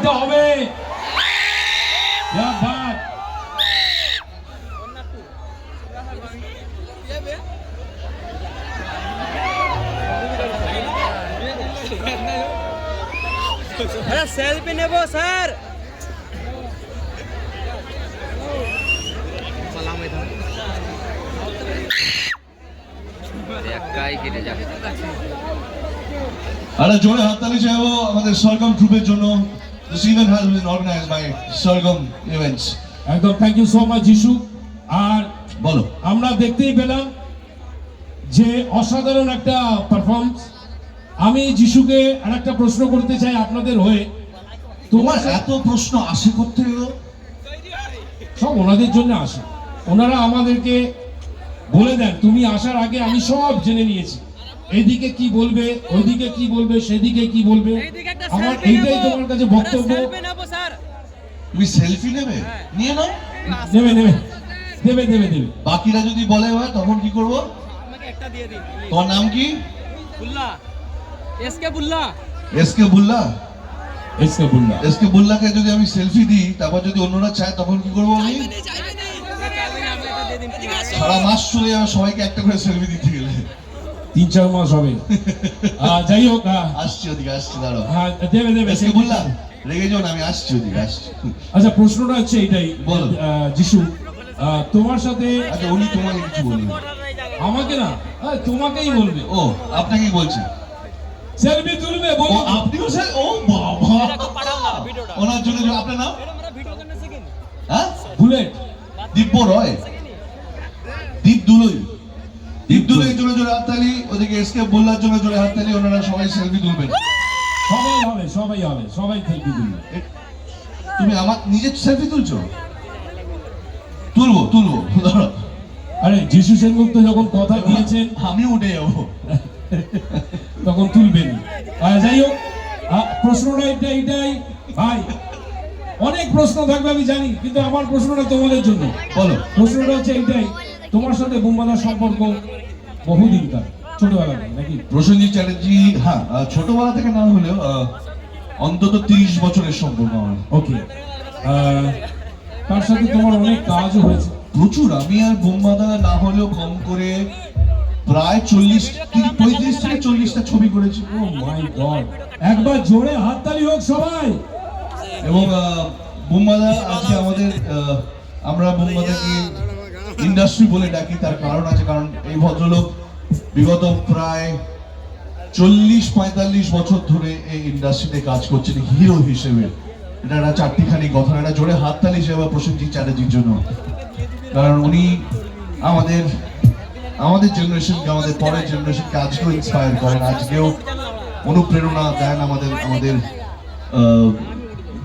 দিতে হবে। সেলফি নেব স্যার। আরে জোরে হাততালি চাইবো আমাদের সরগম গ্রুপের জন্য। This event has been organized by Sargam Events. একদম থ্যাংক ইউ সো মাচ যিশু। আর বলো, আমরা দেখতেই পেলাম যে অসাধারণ একটা পারফরম্যান্স। আমি যিশুকে আরেকটা প্রশ্ন করতে চাই আপনাদের হয়ে। তোমার এত প্রশ্ন আসে করতে গেল? সব ওনাদের জন্য আসে। ওনারা আমাদেরকে বলে দেন, তুমি আসার আগে আমি সব জেনে নিয়েছি, এইদিকে কি বলবে, ওইদিকে কি বলবে, সেদিকে কি বলবে। আমার এইটাই তোমার কাছে বক্তব্য। তুমি সেলফি নেবে? নিয়ে নাও। নেবে নেবে দেবে দেবে দেবে। বাকিরা যদি বলে হয় তখন কি করবো? তোমার নাম কি? SK Bulla. SK Bulla. SK Bulla. SK বুল্লাকে যদি আমি সেলফি দিই, তারপর যদি অন্যরা চায় তখন কি করবো? আমি সারা মাস চলে যাবে সবাইকে একটা করে সেলফি দিতে গেলে। 3-4 মাস হবে। যাই হোক, আসছি ওদিকে, আসছি, দাঁড়াও। হ্যাঁ দেবে দেবে। এসকে বুল্লা রেগে যাও না, আমি আসছি ওদিকে, আসছি। আচ্ছা, প্রশ্নটা হচ্ছে এইটাই, বলো যিশু, তোমার সাথে। আচ্ছা, উনি তোমাকে কিছু বলবেন? আমাকে না, তোমাকেই বলবে। ও, আপনাকেই বলছে সেলফি তুলবে ও, বলো। আপনিও স্যার? ও বাবা, ওনার জন্য। আপনার নাম? হ্যাঁ, বুলেট। দিব্য রয়, দীপ দুলই। দীপ দুলই জোরে জোরে হাততালি। ওদিকে এসকে বুল্লার জন্য জোরে হাততালি। ওনারা সবাই সেলফি তুলবেন। সবাই হবে, সবাই হবে, সবাই সেলফি তুলবে। তুমি আমার নিজের সেলফি তুলছো? তুলবো তুলবো, দাঁড়াও। আরে যিশু সেনগুপ্ত যখন কথা দিয়েছেন আমি উঠে যাবো তখন তুলবেন। যাই হোক, প্রশ্নটা এইটাই ভাই। অনেক প্রশ্ন থাকবে আমি জানি, কিন্তু আমার প্রশ্নটা তোমাদের জন্য। বলো। প্রশ্নটা হচ্ছে এইটাই, তোমার সাথে বুম্বাদার সম্পর্ক বহুদিনকার, ছোটবেলা থেকে নাকি? প্রসেনজিৎ চ্যাটার্জি, হ্যাঁ, ছোটবেলা থেকে না হলেও অন্তত 30 বছরের সম্পর্ক আমার। ওকে। তার সাথে তোমার অনেক কাজও হয়েছে। প্রচুর। আমি আর বুম্বাদা না হলেও কম করে প্রায় 35 থেকে 40টা ছবি করেছি। ও মাই গড, একবার জোরে হাততালি হোক সবাই। এবং বুম্বাদা আজকে আমাদের, আমরা বুম্বাদাকে ইন্ডাস্ট্রি বলে ডাকি, তার কারণ আছে। কারণ এই ভদ্রলোক বিগত প্রায় 40-45 বছর ধরে এই ইন্ডাস্ট্রিতে কাজ করছেন হিরো হিসেবে। এটা একটা চারটিখানি কথা। একটা জোরে হাততালি হিসেবে প্রসেনজিৎ চ্যাটার্জির জন্য। কারণ উনি আমাদের জেনারেশনকে, আমাদের পরের জেনারেশনকে আজকেও ইন্সপায়ার করেন, আজকেও অনুপ্রেরণা দেন আমাদের।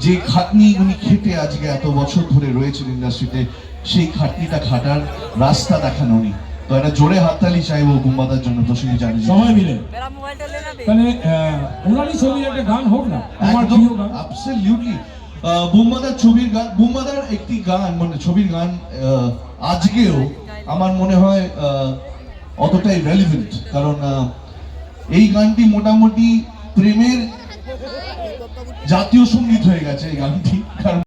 যে খাটনি উনি খেটে আজকে এত বছর ধরে রয়েছেন ইন্ডাস্ট্রিতে, সেই খাটনিটা খাটার রাস্তা দেখান উনি। তো একটা জোরে হাততালি চাইবো বুম্বাদার জন্য, প্রসেনজিৎ চ্যাটার্জি। সবাই মিলে তাহলে ওনারই ছবির একটা গান হোক না, আমার একদম, প্রিয় গান। অ্যাবসলিউটলি। বুম্বাদার ছবির গান, বুম্বাদার একটি গান, মানে ছবির গান আজকেও আমার মনে হয় অতটাই রেলিভেন্ট। কারণ এই গানটি মোটামুটি প্রেমের জাতীয় সঙ্গীত হয়ে গেছে এই গানটি। কারণ